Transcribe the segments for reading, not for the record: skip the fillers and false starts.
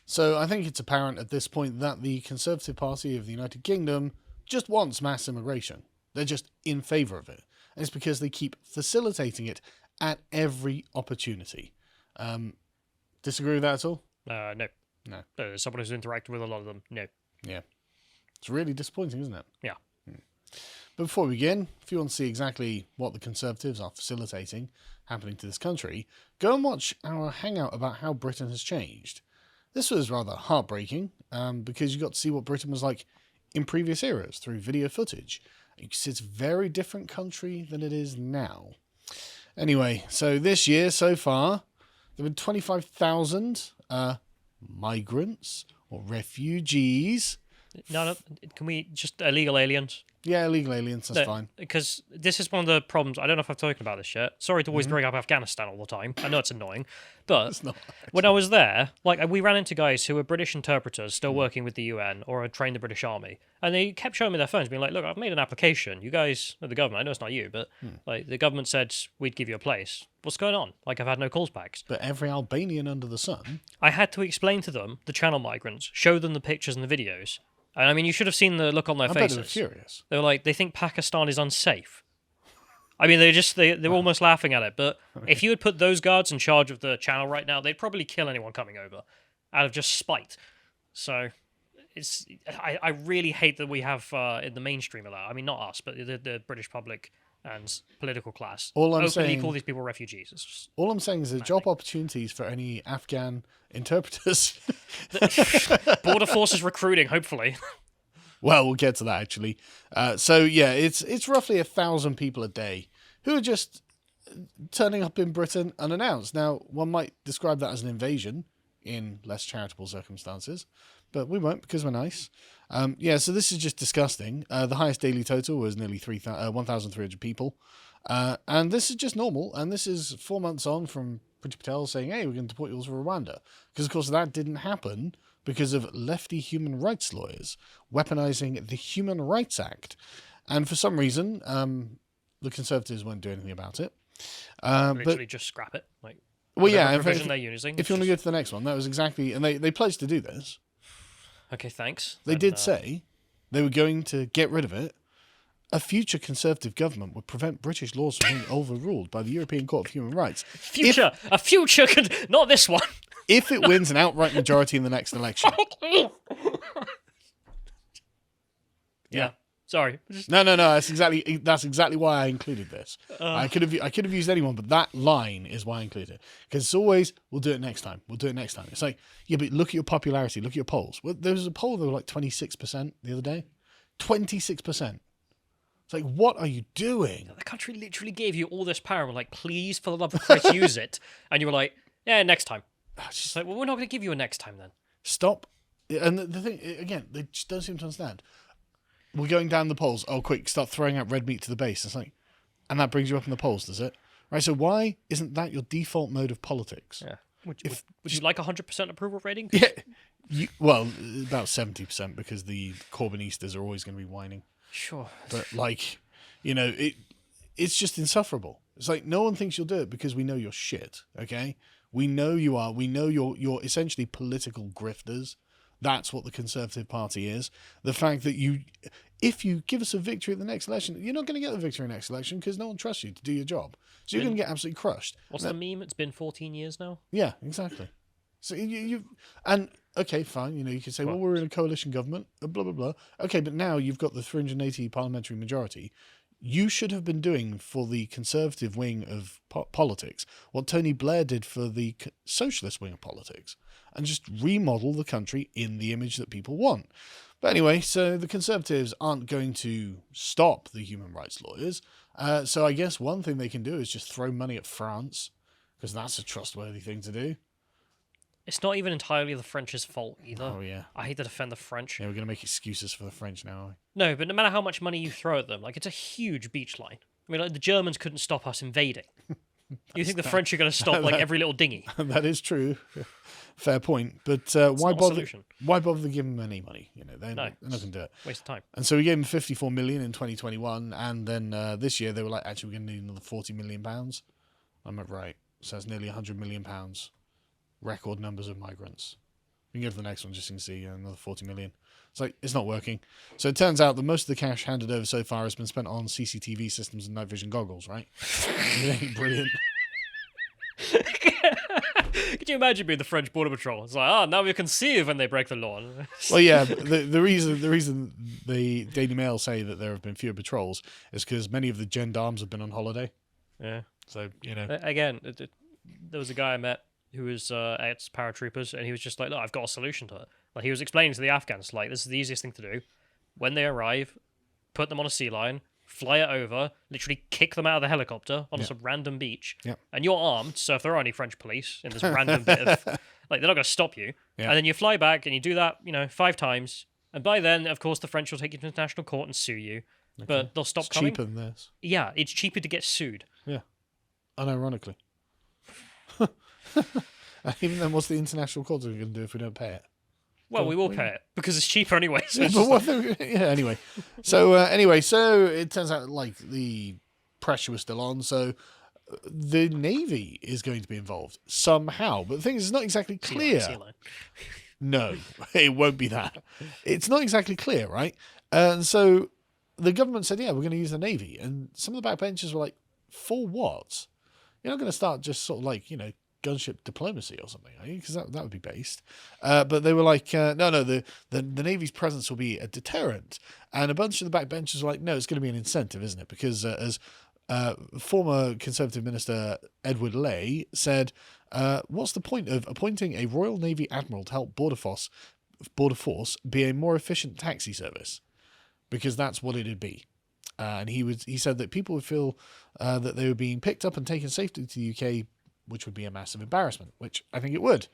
So I think it's apparent at this point that the Conservative Party of the United Kingdom just wants mass immigration. They're just in favour of it. And it's because they keep facilitating it at every opportunity. Disagree with that at all? No. No. As someone who's interacted with a lot of them, no. Yeah. It's really disappointing, isn't it? Yeah. But before we begin, if you want to see exactly what the Conservatives are facilitating happening to this country, go and watch our hangout about how Britain has changed. This was rather heartbreaking because you got to see what Britain was like in previous eras through video footage. You can see it's a very different country than it is now. Anyway, so this year so far, there have been 25,000 migrants or refugees. No, can we just illegal aliens? Yeah, illegal aliens, that's fine. Because this is one of the problems. I don't know if I've talked about this yet. Sorry to always bring up Afghanistan all the time. I know it's annoying. But It's not, when I was there, we ran into guys who were British interpreters still working with the UN or had trained the British Army. And they kept showing me their phones, being like, look, I've made an application. You guys, the government, I know it's not you, but the government said we'd give you a place. What's going on? I've had no calls back. But every Albanian under the sun. I had to explain to them, the channel migrants, show them the pictures and the videos. And I mean, you should have seen the look on their faces. I bet they were furious. They were like, they think Pakistan is unsafe. I mean, they were almost laughing at it. But if you had put those guards in charge of the channel right now, they'd probably kill anyone coming over out of just spite. So I really hate that we have in the mainstream of that. I mean, not us, but the British public and political class openly call these people refugees. It's just all I'm saying is the job opportunities for any Afghan interpreters. Border Forces recruiting, hopefully. Well, we'll get to that actually. So yeah, it's roughly 1,000 people a day who are just turning up in Britain unannounced. Now, one might describe that as an invasion in less charitable circumstances, but we won't because we're nice. So this is just disgusting. The highest daily total was nearly 1,300 people. And this is just normal. And this is 4 months on from Priti Patel saying, hey, we're going to deport you all to Rwanda. Because, of course, that didn't happen because of lefty human rights lawyers weaponizing the Human Rights Act. And for some reason, the Conservatives won't do anything about it. Literally just scrap it. Provision they're using. If you want to go to the next one, that was exactly... And they pledged to do this. Okay, thanks. They did say they were going to get rid of it. A future Conservative government would prevent British laws from being overruled by the European Court of Human Rights. A future could... Not this one. If it wins an outright majority in the next election. Yeah. Sorry. No. That's exactly why I included this. I could have used anyone, but that line is why I included it. Because it's always, we'll do it next time. It's like, yeah, but look at your popularity. Look at your polls. Well, there was a poll that was like 26% the other day. 26%. It's like, what are you doing? The country literally gave you all this power. We're like, please, for the love of Christ, use it. And you were like, yeah, next time. It's like, well, we're not going to give you a next time then. Stop. And the thing, again, they just don't seem to understand. We're going down the polls. Oh, quick, start throwing out red meat to the base. It's like, and that brings you up in the polls, does it? Right, so why isn't that your default mode of politics? Yeah. Would you like 100% approval rating? Yeah. Well, about 70% because the Corbynistas are always going to be whining. Sure. But, it's just insufferable. It's like, no one thinks you'll do it because we know you're shit, okay? We know you are. We know you're essentially political grifters. That's what the Conservative Party is. The fact that if you give us a victory at the next election, you're not going to get the victory in the next election because no one trusts you to do your job. So you're going to get absolutely crushed. What's the meme? It's been 14 years now? Yeah, exactly. So okay, fine. You can say, well, we're in a coalition government, blah, blah, blah. Okay, but now you've got the 380 parliamentary majority. You should have been doing for the Conservative wing of politics what Tony Blair did for the socialist wing of politics and just remodel the country in the image that people want. But anyway, so the Conservatives aren't going to stop the human rights lawyers. So I guess one thing they can do is just throw money at France because that's a trustworthy thing to do. It's not even entirely the French's fault either. Oh, yeah. I hate to defend the French. Yeah, we're going to make excuses for the French now, are we? No, but no matter how much money you throw at them, it's a huge beach line. I mean, the Germans couldn't stop us invading. You think the French are going to stop, every little dinghy? That is true. Fair point. But why bother giving them any money? They're not going to do it. Waste of time. And so we gave them 54 million in 2021, and then this year they were like, actually, we're going to need another 40 million pounds. I'm right. So that's nearly 100 million pounds. Record numbers of migrants. We can go to the next one just so you can see another 40 million. It's like, it's not working. So it turns out that most of the cash handed over so far has been spent on CCTV systems and night vision goggles, right? Brilliant. Could you imagine being the French Border Patrol? It's like, now we can see when they break the law. Well, yeah, the reason the Daily Mail say that there have been fewer patrols is because many of the gendarmes have been on holiday. Yeah. So, you know. Again, there was a guy I met who was ex paratroopers, and he was just like, look, I've got a solution to it. Like, he was explaining to the Afghans, like, this is the easiest thing to do. When they arrive, put them on a sea line, fly it over, literally kick them out of the helicopter on some random beach, and you're armed, so if there are any French police in this random bit of... Like, they're not going to stop you. Yeah. And then you fly back, and you do that, 5 times, and by then, of course, the French will take you to international court and sue you, but they'll stop coming. It's cheaper than this. Yeah, it's cheaper to get sued. Yeah, unironically. Even then, what's the international court going to do if we don't pay it? Well, we will pay it because it's cheaper anyway. So anyway. So it turns out like the pressure was still on. So the Navy is going to be involved somehow. But the thing is, it's not exactly clear. Sea line. No, it won't be that. It's not exactly clear, right? And so the government said, yeah, we're going to use the Navy. And some of the backbenchers were like, for what? You're not going to start just sort of like, gunship diplomacy or something, because that would be based. But they were like, no, the Navy's presence will be a deterrent. And a bunch of the backbenchers were like, no, it's going to be an incentive, isn't it? Because as former Conservative Minister Edward Ley said, what's the point of appointing a Royal Navy Admiral to help Border Force be a more efficient taxi service? Because that's what it'd be. And he said that people would feel that they were being picked up and taken safely to the UK, which would be a massive embarrassment, which I think it would.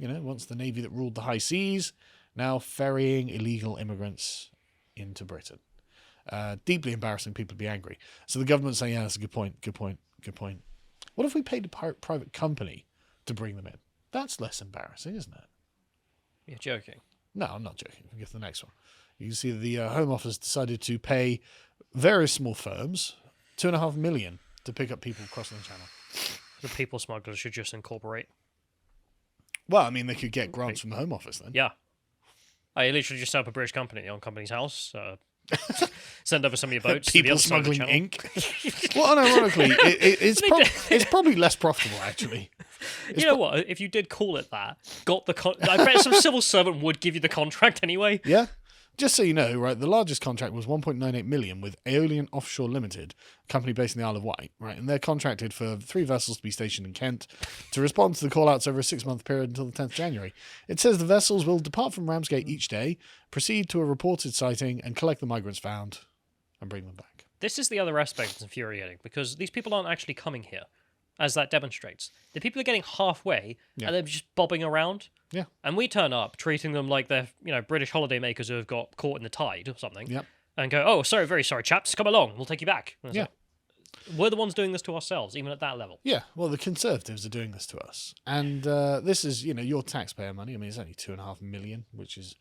Once the Navy that ruled the high seas, now ferrying illegal immigrants into Britain. Deeply embarrassing, people would be angry. So the government's saying, yeah, that's a good point. What if we paid a private company to bring them in? That's less embarrassing, isn't it? You're joking. No, I'm not joking. We get to the next one. You can see that the Home Office decided to pay various small firms $2.5 million to pick up people crossing the channel. The people smugglers should just incorporate. Well, I mean, they could get grants from the Home Office then. Yeah. I literally just set up a British company on company's house. Send over some of your boats. People to the other smuggling ink. Well, unironically, it's probably less profitable, actually. You know what? If you did call it that, I bet some civil servant would give you the contract anyway. Yeah. Just so you know, right, the largest contract was 1.98 million with Aeolian Offshore Limited, a company based in the Isle of Wight, right? And they're contracted for 3 vessels to be stationed in Kent to respond to the call-outs over a 6-month period until the 10th of January. It says the vessels will depart from Ramsgate each day, proceed to a reported sighting, and collect the migrants found and bring them back. This is the other aspect that's infuriating, because these people aren't actually coming here, as that demonstrates. The people are getting halfway, and they're just bobbing around. Yeah. And we turn up treating them like they're, British holidaymakers who have got caught in the tide or something. Yep. And go, oh, sorry, very sorry, chaps, come along, we'll take you back. Yeah. Like, we're the ones doing this to ourselves, even at that level. Yeah, well, the Conservatives are doing this to us. And this is, your taxpayer money. I mean, it's only $2.5 million, which is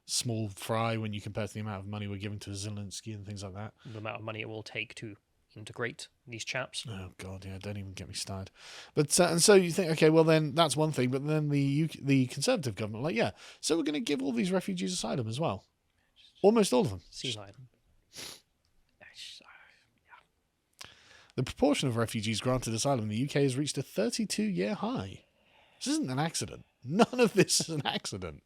small fry when you compare to the amount of money we're giving to Zelensky and things like that. The amount of money it will take to integrate these chaps. Oh God, yeah, don't even get me started. But and so you think, okay, well then that's one thing, but then the Conservative government, like, yeah, so we're going to give all these refugees asylum as well, almost all of them. Sea line. The proportion of refugees granted asylum in the UK has reached a 32-year high. This isn't an accident. None of this is an accident.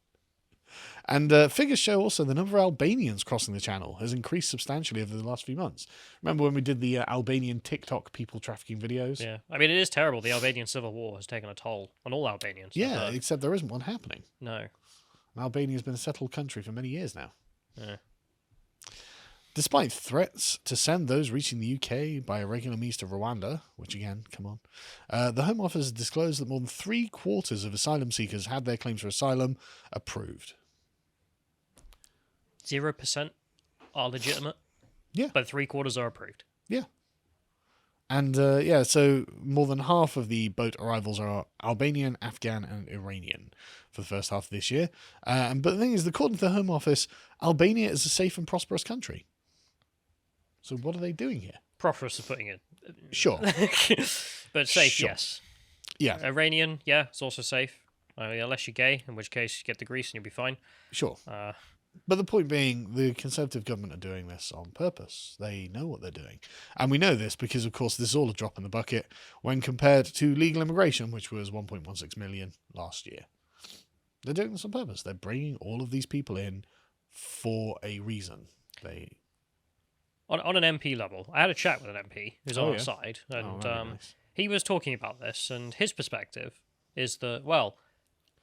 And figures show also the number of Albanians crossing the channel has increased substantially over the last few months. Remember when we did the Albanian TikTok people trafficking videos? Yeah. I mean, it is terrible. The Albanian civil war has taken a toll on all Albanians. Yeah, except there isn't one happening. No. Albania has been a settled country for many years now. Yeah. Despite threats to send those reaching the UK by irregular means to Rwanda, which again, come on, the Home Office has disclosed that more than 3/4 of asylum seekers had their claims for asylum approved. 0% are legitimate. Yeah. But 3/4 are approved. Yeah. And so more than half of the boat arrivals are Albanian, Afghan, and Iranian for the first half of this year. But the thing is, according to the Home Office, Albania is a safe and prosperous country. So what are they doing here? Prosperous is putting it. Sure. But safe, Sure. yes. Yeah. Iranian, yeah, it's also safe. Unless you're gay, in which case you get the grease and you'll be fine. Sure. But the point being, the Conservative government are doing this on purpose. They know what they're doing. And we know this because, of course, this is all a drop in the bucket when compared to legal immigration, which was 1.16 million last year. They're doing this on purpose. They're bringing all of these people in for a reason. On an MP level, I had a chat with an MP who's on our side, and nice. he was talking about this, and his perspective is that, well,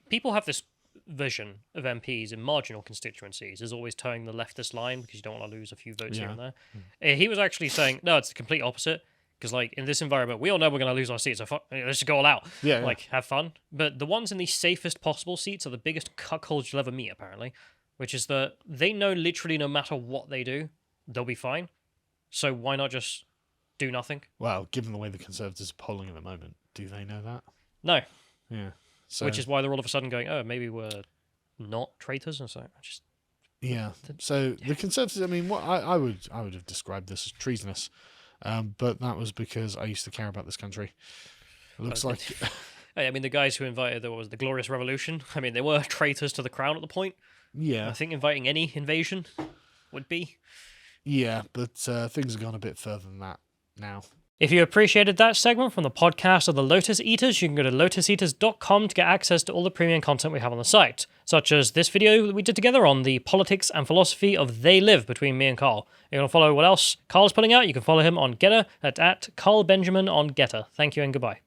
people have this vision of MPs in marginal constituencies as always towing the leftist line because you don't want to lose a few votes here and there. He was actually saying, no, it's the complete opposite. Because, like, in this environment, we all know we're going to lose our seats, so let's just go all out. Like, have fun. But the ones in the safest possible seats are the biggest cuckolds you'll ever meet, apparently. Which is that they know literally no matter what they do, they'll be fine. So why not just do nothing? Well, given the way the Conservatives are polling at the moment, do they know that? No. Yeah. So, which is why they're all of a sudden going, oh, maybe we're not traitors. And so just... Yeah. So the Conservatives, I mean, what I would have described this as treasonous. But that was because I used to care about this country. It looks like... I mean, the guys who invited the Glorious Revolution, I mean, they were traitors to the crown at the point. Yeah. I think inviting any invasion would be. Yeah, but things have gone a bit further than that now. If you appreciated that segment from the podcast of the Lotus Eaters, you can go to lotuseaters.com to get access to all the premium content we have on the site, such as this video that we did together on the politics and philosophy of They Live between me and Carl. If you want to follow what else Carl's putting out, you can follow him on Getter at Carl Benjamin on Getter. Thank you and goodbye.